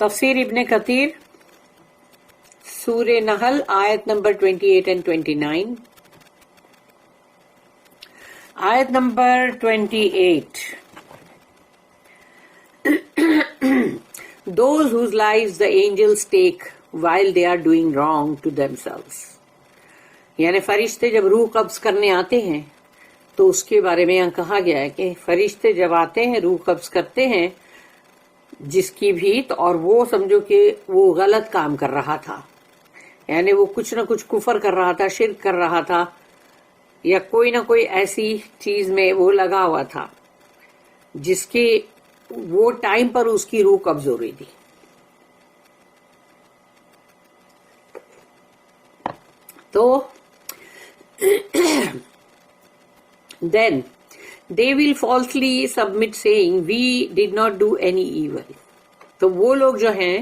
تفسیر ابن کثیر سورہ نحل آیت نمبر 28 and 29. آیت number 28. Those whose lives the angels take while they are doing wrong to themselves. یعنی فرشتے جب روح قبض کرنے آتے ہیں تو اس کے بارے میں یہاں کہا گیا ہے کہ فرشتے جب آتے ہیں روح قبض کرتے ہیں جس کی بھی اور وہ سمجھو کہ وہ غلط کام کر رہا تھا، یعنی وہ کچھ نہ کچھ کفر کر رہا تھا، شرک کر رہا تھا، یا کوئی نہ کوئی ایسی چیز میں وہ لگا ہوا تھا جس کے وہ ٹائم پر اس کی روح قبض ہو رہی تھی. تو then they will falsely submit saying we did not do any evil. تو وہ لوگ جو ہیں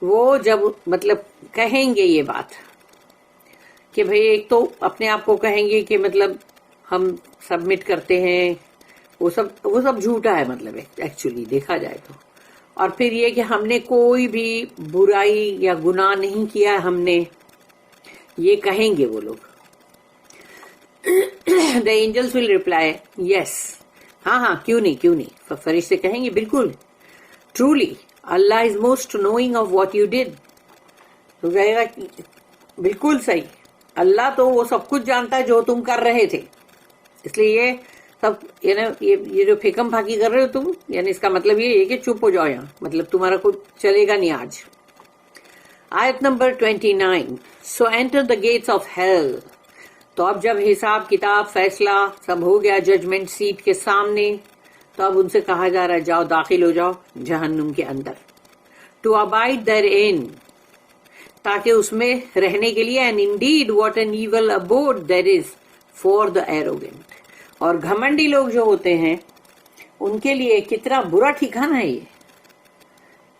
وہ جب مطلب کہیں گے یہ بات کہ بھئی ایک تو اپنے آپ کو کہیں گے کہ مطلب ہم سبمٹ کرتے ہیں، وہ سب جھوٹا ہے مطلب ایکچولی دیکھا جائے تو. اور پھر یہ کہ ہم نے کوئی بھی برائی یا گناہ نہیں کیا ہم نے، یہ کہیں گے وہ لوگ. The angels will reply, yes. ہاں کیوں نہیں. فرشتے کہیں گے بالکل. Truly, Allah is most knowing of what you did. تو کہے گا بالکل صحیح، اللہ تو وہ سب کچھ جانتا ہے جو تم کر رہے تھے. اس لیے یہ سب یہ جو پھیکم پھاکی کر رہے ہو تم، یعنی اس کا مطلب یہ ہے کہ چپ ہو جاؤ یہاں، مطلب تمہارا کچھ چلے گا نہیں آج. آیت number 29. So enter the gates of hell. تو اب جب حساب کتاب فیصلہ سب ہو گیا ججمنٹ سیٹ کے سامنے، تو اب ان سے کہا جا رہا ہے جاؤ داخل ہو جاؤ جہنم کے اندر. ٹو ابائڈ therein، تاکہ اس میں رہنے کے لیے. and indeed what an evil abode there is for the arrogant. اور گھمنڈی لوگ جو ہوتے ہیں ان کے لیے کتنا برا ٹھکانہ ہے یہ،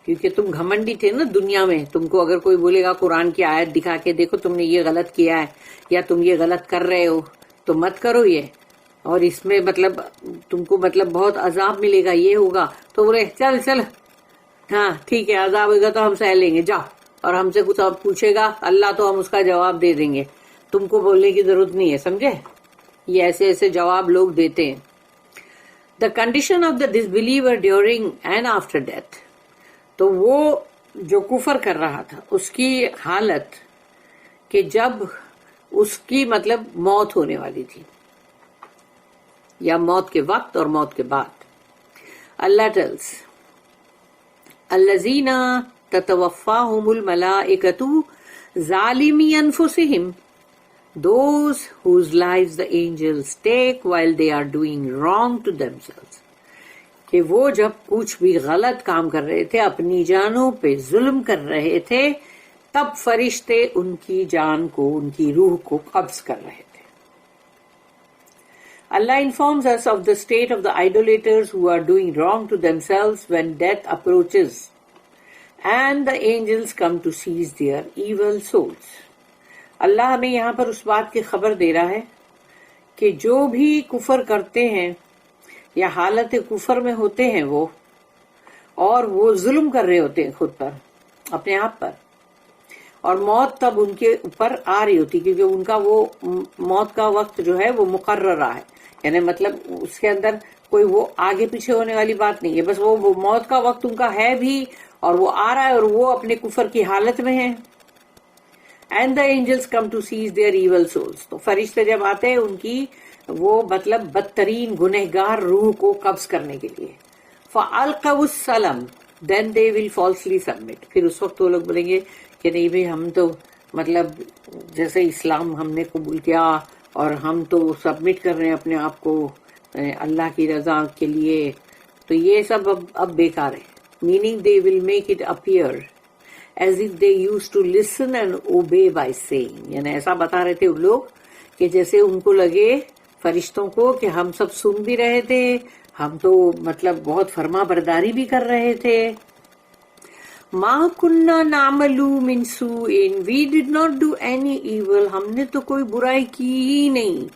کیونکہ تم گھمنڈی تھے نا دنیا میں. تم کو اگر کوئی بولے گا قرآن کی آیت دکھا کے دیکھو تم نے یہ غلط کیا ہے یا تم یہ غلط کر رہے ہو تو مت کرو یہ، اور اس میں مطلب تم کو مطلب بہت عذاب ملے گا، یہ ہوگا، تو بولے چل ہاں ٹھیک ہے عذاب ہوگا تو ہم سہ لیں گے جاؤ، اور ہم سے کچھ پوچھے گا اللہ تو ہم اس کا جواب دے دیں گے، تم کو بولنے کی ضرورت نہیں ہے. سمجھے؟ یہ ایسے جواب لوگ دیتے ہیں. The condition of the ڈسبلیور during and after death. تو وہ جو کفر کر رہا تھا اس کی حالت کہ جب اس کی مطلب موت ہونے والی تھی، یا موت کے وقت اور موت کے بعد. اللہ ٹیلس الذین تتوفاہم الملائکۃ ظالمی انفسہم، those whose lives the angels take while they are doing wrong to themselves. کہ وہ جب کچھ بھی غلط کام کر رہے تھے، اپنی جانوں پہ ظلم کر رہے تھے، تب فرشتے ان کی جان کو، ان کی روح کو قبض کر رہے تھے. Allah informs us of the state of the idolaters who are doing wrong to themselves when death approaches and the angels come to seize their evil souls. اللہ ہمیں یہاں پر اس بات کی خبر دے رہا ہے کہ جو بھی کفر کرتے ہیں یا حالت کفر میں ہوتے ہیں وہ، اور وہ ظلم کر رہے ہوتے ہیں خود پر، اپنے آپ پر، اور موت تب ان کے اوپر آ رہی ہوتی کیونکہ ان کا وہ موت کا وقت جو ہے وہ مقررہ ہے، یعنی مطلب اس کے اندر کوئی وہ آگے پیچھے ہونے والی بات نہیں ہے، بس وہ موت کا وقت ان کا ہے بھی اور وہ آ رہا ہے اور وہ اپنے کفر کی حالت میں ہیں. And the angels come to seize their evil souls. تو فرشتے جب آتے ہیں ان کی وہ مطلب بدترین گنہگار روح کو قبض کرنے کے لیے. فَأَلْقَوُا السَّلَمْ then they will falsely submit. پھر اس وقت وہ لوگ بولیں گے کہ نہیں بھائی ہم تو مطلب جیسے اسلام ہم نے قبول کیا اور ہم تو سبمٹ کر رہے ہیں اپنے آپ کو اللہ کی رضا کے لیے، تو یہ سب اب بیکار ہے. Meaning they will make it appear as if they used to listen and obey by saying. یعنی ایسا بتا رہے تھے ان لوگ کہ جیسے ان کو لگے فرشتوں کو کہ ہم سب سن بھی رہے تھے، ہم تو مطلب بہت فرما برداری بھی کر رہے تھے. ما کننا نعمل من سوء we did not do any evil. ہم نے تو کوئی برائی کی ہی نہیں،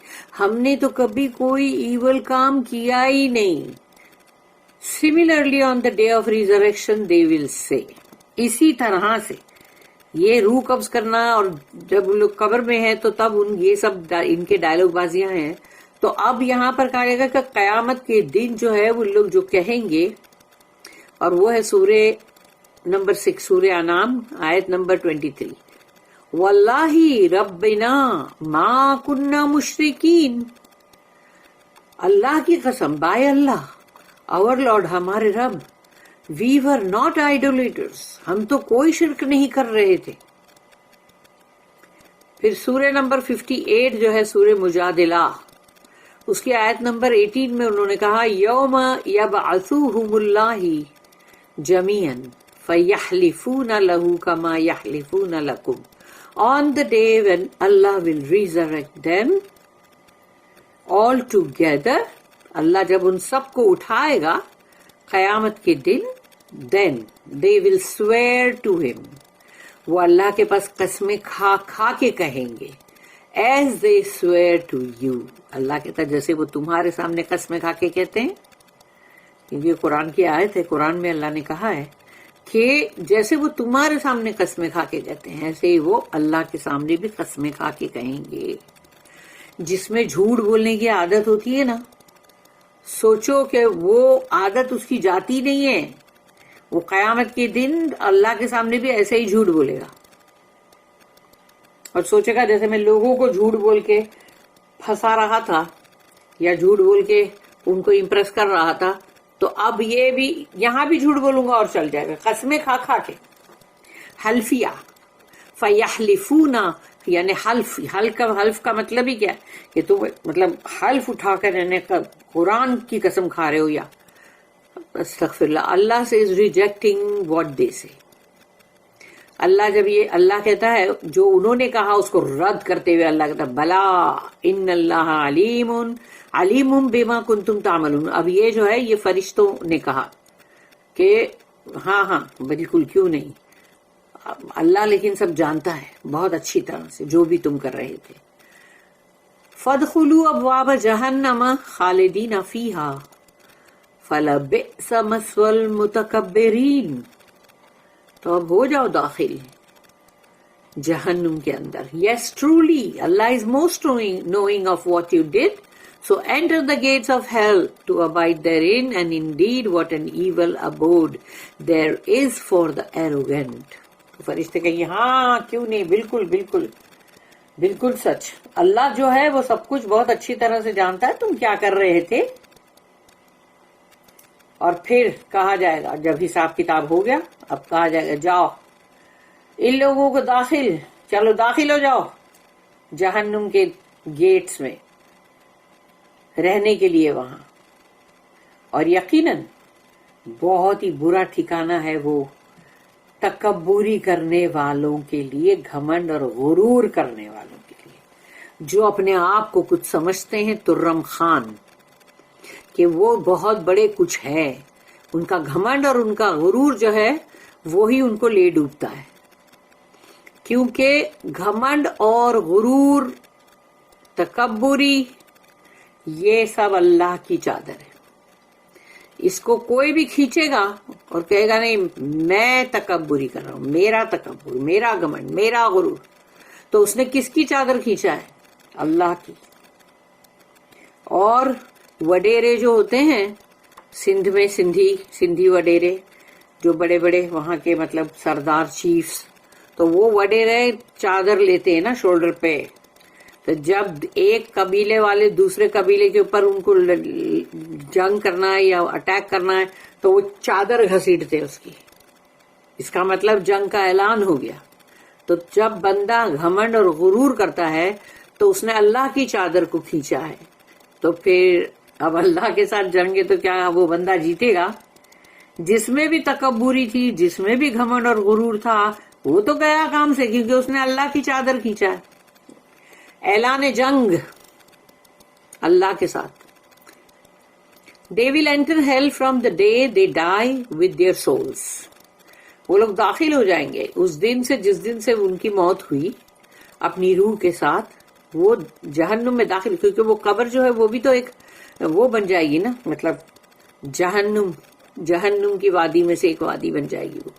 ہم نے تو کبھی کوئی ایول کام کیا ہی نہیں. Similarly on the day of resurrection they will say, اسی طرح سے یہ روح قبض کرنا اور جب لوگ قبر میں ہیں تو تب یہ سب ان کے ڈائلوگ بازیاں ہیں. تو اب یہاں پر کہا جائے گا کہ قیامت کے دن جو ہے وہ لوگ جو کہیں گے، اور وہ ہے سورہ نمبر 6 سورہ انعام آیت نمبر 23، واللہ ربنا ما کننا مشرکین، اللہ کی قسم، بائے اللہ، اور لارڈ ہمارے رب، وی ور ناٹ آئیڈولیٹرز، ہم تو کوئی شرک نہیں کر رہے تھے. پھر سورہ نمبر 58 جو ہے سورہ مجادلہ، اس کی آیت نمبر 18 میں انہوں نے کہا یوم یبعثوہم اللہ جمیعا فیحلفون لہ کما یحلفون لکم، on the day when Allah will resurrect them all together، اللہ جب ان سب کو اٹھائے گا قیامت کے دن، then they will swear to him، وہ اللہ کے پاس قسمیں کھا کھا کے کہیں گے، as they swear to you، اللہ کہتا ہے جیسے وہ تمہارے سامنے قسمیں کھا کے کہتے ہیں. کیونکہ قرآن کی آیت ہے، قرآن میں اللہ نے کہا ہے کہ جیسے وہ تمہارے سامنے قسمیں کھا کے کہتے ہیں ایسے ہی وہ اللہ کے سامنے بھی قسمیں کھا کے کہیں گے. جس میں جھوٹ بولنے کی عادت ہوتی ہے نا، سوچو کہ وہ عادت اس کی جاتی نہیں ہے، وہ قیامت کے دن اللہ کے سامنے بھی ایسے ہی جھوٹ بولے گا اور سوچے گا جیسے میں لوگوں کو جھوٹ بول کے پھنسا رہا تھا یا جھوٹ بول کے ان کو امپریس کر رہا تھا، تو اب یہ بھی یہاں بھی جھوٹ بولوں گا اور چل جائے گا، قسمیں کھا کھا کے. حلفیہ، فیحلفون یعنی حلف کا مطلب ہی کیا ہے کہ تم مطلب حلف اٹھا کر یعنی قرآن کی قسم کھا رہے ہو، یا استغفر اللہ، اللہ سے از ریجیکٹنگ واٹ دے سے. اللہ جب یہ اللہ کہتا ہے جو انہوں نے کہا اس کو رد کرتے ہوئے اللہ کہتا ہے بلا ان اللہ علیم بما کنتم تعملون. اب یہ جو ہے یہ فرشتوں نے کہا کہ ہاں ہاں بالکل کیوں نہیں، اللہ لیکن سب جانتا ہے بہت اچھی طرح سے جو بھی تم کر رہے تھے. فادخلوا ابواب جہنم خالدین فیہا فلبئس مثوى المتکبرین. تو اب ہو جاؤ داخل جہنم کے اندر. Yes truly Allah is most knowing of what you did, so enter the gates of hell to abide therein, and indeed what an evil abode there is for the arrogant. فرشتے کہیں ہاں کیوں نہیں، بالکل بالکل بالکل سچ، اللہ جو ہے وہ سب کچھ بہت اچھی طرح سے جانتا ہے تم کیا کر رہے تھے. اور پھر کہا جائے گا جب حساب کتاب ہو گیا، اب کہا جائے گا جاؤ ان لوگوں کو داخل، چلو داخل ہو جاؤ جہنم کے گیٹس میں رہنے کے لیے وہاں. اور یقیناً بہت ہی برا ٹھکانہ ہے وہ تکبری کرنے والوں کے لیے، گھمنڈ اور غرور کرنے والوں کے لیے، جو اپنے آپ کو کچھ سمجھتے ہیں ترم خان کہ وہ بہت بڑے کچھ ہے. ان کا گھمنڈ اور ان کا غرور جو ہے وہی ان کو لے ڈوبتا ہے، کیونکہ گھمنڈ اور غرور، تکبری، یہ سب اللہ کی چادر ہے. اس کو کوئی بھی کھینچے گا اور کہے گا نہیں میں تکبری کر رہا ہوں، میرا تکبر، میرا گھمنڈ، میرا غرور، تو اس نے کس کی چادر کھینچا ہے؟ اللہ کی. اور وڈیرے جو ہوتے ہیں سندھ میں، سندھی وڈیرے جو بڑے بڑے وہاں کے مطلب سردار چیفز، تو وہ وڈیرے چادر لیتے ہیں نا شولڈر پہ. تو جب ایک قبیلے والے دوسرے قبیلے کے اوپر ان کو جنگ کرنا ہے یا اٹیک کرنا ہے تو وہ چادر گھسیٹتے اس کی، اس کا مطلب جنگ کا اعلان ہو گیا. تو جب بندہ گھمنڈ اور غرور کرتا ہے تو اس نے اللہ کی چادر کو کھینچا ہے. تو پھر اب اللہ کے ساتھ جنگ ہے تو کیا وہ بندہ جیتے گا؟ جس میں بھی تکبری تھی، جس میں بھی گھمنڈ اور غرور تھا، وہ تو گیا کام سے، کیونکہ اس نے اللہ کی چادر کھینچا ہے. اعلان جنگ اللہ کے ساتھ. They will enter hell from the day they die with their souls. وہ لوگ داخل ہو جائیں گے اس دن سے جس دن سے ان کی موت ہوئی اپنی روح کے ساتھ، وہ جہنم میں داخل، کیونکہ وہ قبر جو ہے وہ بھی تو ایک وہ بن جائے گی نا، مطلب جہنم جہنم کی وادی میں سے ایک وادی بن جائے گی وہ.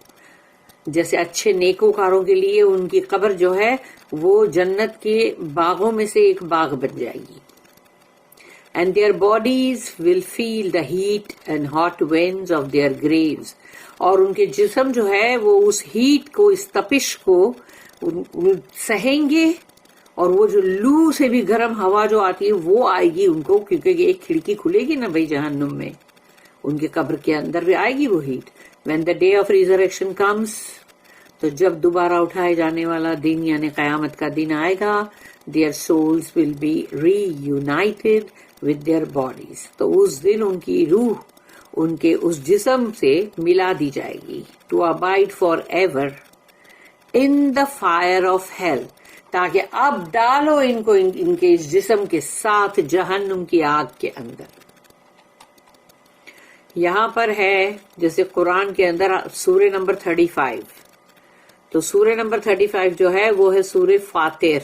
جیسے اچھے نیکوکاروں کے لیے ان کی قبر جو ہے وہ جنت کے باغوں میں سے ایک باغ بن جائے گی. And their bodies will feel the heat and hot winds of their graves. اور ان کے جسم جو ہے وہ اس ہیٹ کو، اس تپش کو سہیں گے، اور وہ جو لو سے بھی گرم ہوا جو آتی ہے وہ آئے گی ان کو، کیونکہ ایک کھڑکی کھلے گی نا بھائی جہنم میں، ان کے قبر کے اندر بھی آئے گی وہ heat. When the day of resurrection comes، تو جب دوبارہ اٹھائے جانے والا دن یعنی قیامت کا دن آئے گا، their souls will be reunited with their bodies. تو اس دن ان کی روح ان کے اس جسم سے ملا دی جائے گی. to abide forever in the fire of hell، تاکہ اب ڈالو ان کو ان کے اس جسم کے ساتھ جہنم کی آگ کے اندر. یہاں پر ہے جیسے قرآن کے اندر سورہ نمبر 35، تو سورہ نمبر 35 جو ہے وہ ہے سورہ فاطر.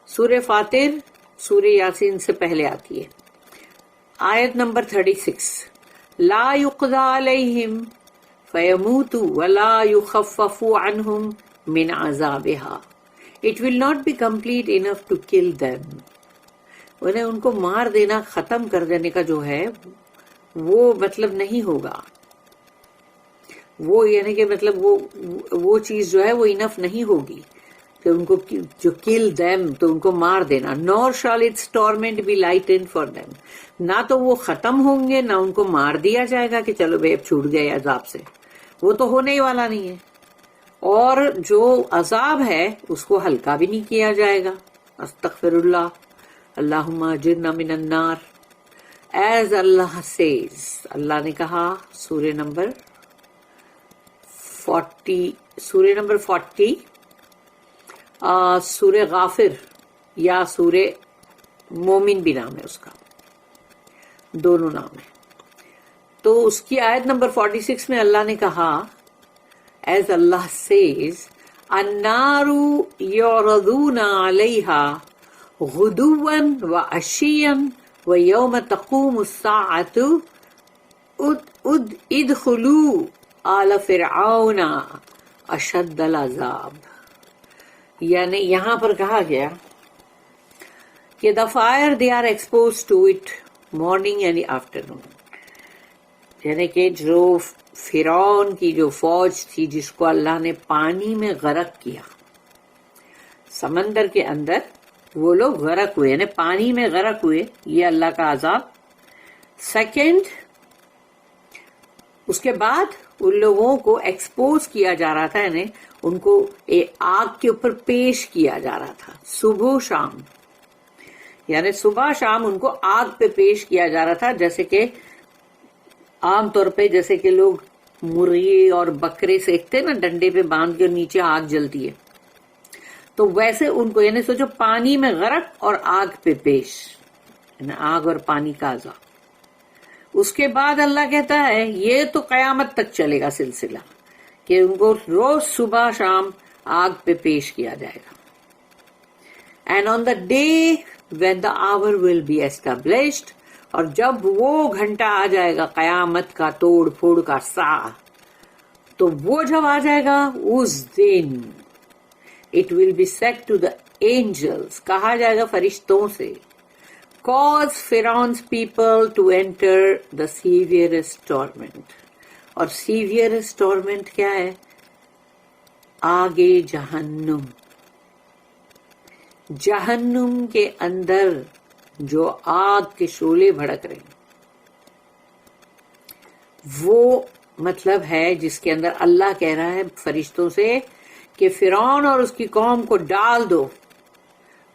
سورہ فاطر سورہ یاسین سے پہلے آتی ہے. آیت نمبر 36، لا یقضى علیہم فیموتوا ولا یخفف عنہم من عذابها، it will not be complete enough to kill them. انہیں ان کو مار دینا، ختم کر دینے کا جو ہے وہ مطلب نہیں ہوگا، وہ یعنی کہ مطلب وہ چیز جو ہے وہ انف نہیں ہوگی کہ ان کو جو kill them تو ان کو مار دینا. nor shall its torment be lightened for them، نہ تو وہ ختم ہوں گے نہ ان کو مار دیا جائے گا کہ چلو بھائی اب چھوٹ گئے عذاب سے، وہ تو ہونے ہی والا نہیں ہے. اور جو عذاب ہے اس کو ہلکا بھی نہیں کیا جائے گا. استغفر اللہ، اللہم اجرنا من النار. ایز اللہ سیز، اللہ نے کہا سورہ نمبر 40، سورہ غافر یا سورہ مومن بھی نام ہے اس کا، دونوں نام ہے. تو اس کی آیت نمبر 46 میں اللہ نے کہا as Allah says، النار يعرضون عليها غدوا وعشيا ويوم تقوم الساعة ادخلوا آل فرعون اشد العذاب. یعنی یہاں پر کہا گیا کہ the fire they are exposed to it morning and afternoon، یعنی کہ جو فرعون کی جو فوج تھی جس کو اللہ نے پانی میں غرق کیا، سمندر کے اندر وہ لوگ غرق ہوئے، یعنی پانی میں غرق ہوئے، یہ اللہ کا عذاب. سیکنڈ، اس کے بعد ان لوگوں کو ایکسپوز کیا جا رہا تھا، یعنی ان کو آگ کے اوپر پیش کیا جا رہا تھا صبح شام، یعنی صبح شام ان کو آگ پہ پیش کیا جا رہا تھا. جیسے کہ عام طور پہ جیسے کہ لوگ مرغی اور بکرے سیکتے نا ڈنڈے پہ باندھ کے نیچے آگ جلتی ہے، تو ویسے ان کو یعنی سوچو پانی میں غرق اور آگ پہ پیش، یعنی آگ اور پانی کا عذاب. اس کے بعد اللہ کہتا ہے یہ تو قیامت تک چلے گا سلسلہ کہ ان کو روز صبح شام آگ پہ پیش کیا جائے گا. And on the day when the hour will be established، اور جب وہ گھنٹہ آ جائے گا قیامت کا توڑ پھوڑ کا سا، تو وہ جب آ جائے گا اس دن it will be said to the angels، کہا جائے گا فرشتوں سے، cause Pharaoh's people to enter the severest torment. اور severest torment کیا ہے؟ آگے جہنم، جہنم کے اندر جو آگ کے شعلے بھڑک رہے ہیں، وہ مطلب ہے جس کے اندر اللہ کہہ رہا ہے فرشتوں سے کہ فرعون اور اس کی قوم کو ڈال دو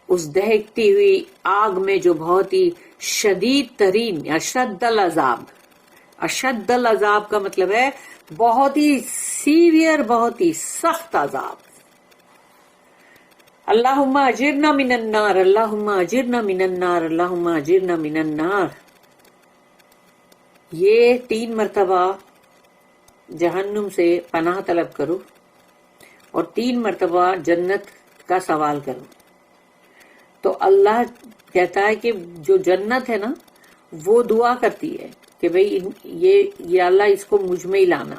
اس دہکتی ہوئی آگ میں جو بہت ہی شدید ترین، اشد العذاب. اشد العذاب کا مطلب ہے بہت ہی سیویئر، بہت ہی سخت عذاب. اللہم اجرنا من النار، اللہم اجرنا من النار، اللہم اجرنا من النار. یہ 3 مرتبہ جہنم سے پناہ طلب کرو اور 3 مرتبہ جنت کا سوال کرو. تو اللہ کہتا ہے کہ جو جنت ہے نا وہ دعا کرتی ہے کہ بھئی یہ اللہ اس کو مجھ میں ہی لانا.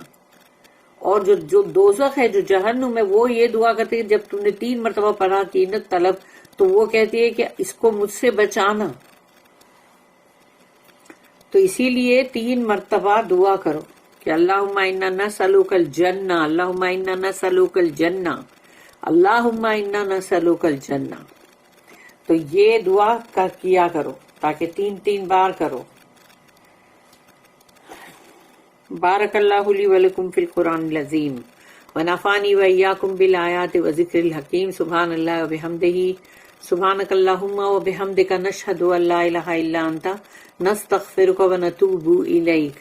اور جو دوزخ ہے، جو جہنم ہے، وہ یہ دعا کرتے کہ جب تم نے 3 مرتبہ پناہ کی نا طلب، تو وہ کہتی ہے کہ اس کو مجھ سے بچانا. تو اسی لیے 3 مرتبہ دعا کرو کہ اللہم انا نسألک الجنہ، اللہم انا نسألک الجنہ، اللہم انا نسألک الجنہ. تو یہ دعا کیا کرو تاکہ 3 بار کرو. بارک اللہ لی ولکم فی القرآن العظیم ونفعنی وإیاکم بالآیات وذکر الحکیم. سبحان اللہ وبحمدہ، سبحانک اللہم وبحمدک، نشہد ان لا الہ الا انت، نستغفرک ونتوب الیک.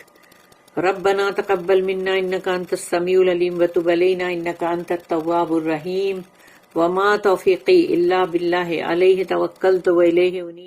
ربنا تقبل منا انک انت السمیع العلیم وتب علینا انک انت التواب الرحیم. وما توفیقی الا باللہ علیہ توکلت والیہ انیب.